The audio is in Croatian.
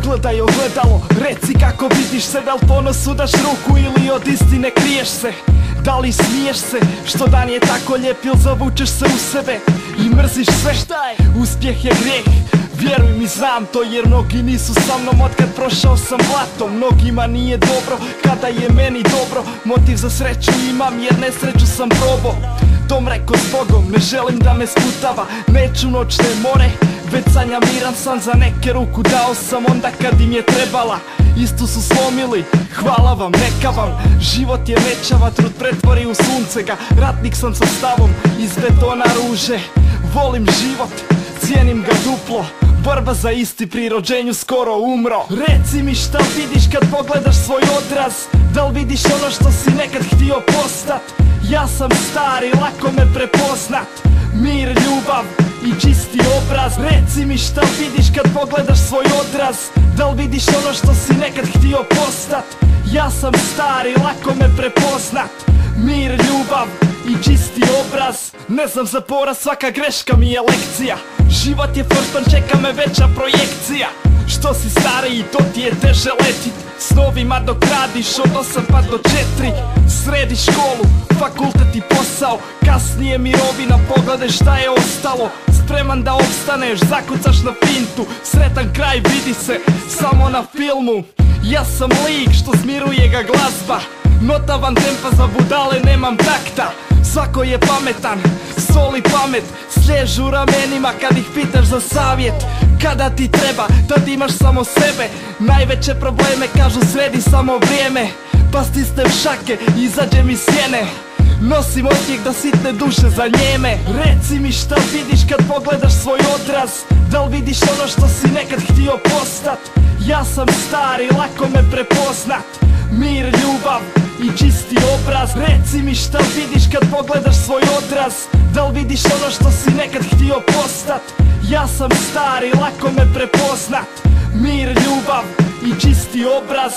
Pogledaj ogledalo, reci kako vidiš se, da li ponosu daš ruku ili od istine kriješ se. Da li smiješ se, što dan je tako lijep, ili zavučeš se u sebe i mrziš sve. Uspjeh je grijeh, vjeruj mi znam to, jer mnogi nisu sa mnom otkad prošao sam blato. Mnogima nije dobro kada je meni dobro, motiv za sreću imam jer nesreću sam probao. Dom reko s Bogom, ne želim da me sputava, neću noćne more, već sanjam miran san, za neke ruku dao sam onda kad im je trebala. Istu su slomili, hvala vam, neka vam. Život je mećava, trud pretvori u sunce ga. Ratnik sam sa stavom, iz betona ruže. Volim život, cijenim ga duplo. Borba za isti, pri rođenju skoro umro. Reci mi šta vidiš kad pogledaš svoj odraz, da li vidiš ono što si nekad htio postat? Ja sam star i lako me prepoznat, mir, ljubav i čisti obraz. Reci mi šta vidiš kad pogledaš svoj odraz, da li vidiš ono što si nekad htio postat? Ja sam star i lako me prepoznat, mir, ljubav i čisti obraz. Ne znam za poraz, svaka greška mi je lekcija. Život je forstan, čeka me veća projekcija. Što si stariji, to ti je teže letit. Snovima dok radiš od 8 pa do 4. Sredi školu, fakultet i posao, kasnije mirovina, pogledaj šta je ostalo. Spreman da opstaneš, zakucaš na fintu, sretan kraj vidi se samo na filmu. Ja sam lik što smiruje ga glazba, notavan tempa za budale, nemam takta. Svako je pametan, soli pamet, sliježu ramenima kad ih pitaš za savjet. Kada ti treba, tad imaš samo sebe, najveće probleme kažu sredi samo vrijeme. Pa stisnem šake, izađem iz sjene, nosim osmijeh da sitne duše za njeme. Reci mi šta vidiš kad pogledaš svoj odraz, da li vidiš ono što si nekad htio postat? Ja sam star i lako me prepoznat, mir, ljubav i čisti obraz. Reci mi šta vidiš kad pogledaš svoj odraz, da li vidiš ono što si nekad htio postat? Ja sam star i lako me prepoznat, mir, ljubav i čisti obraz.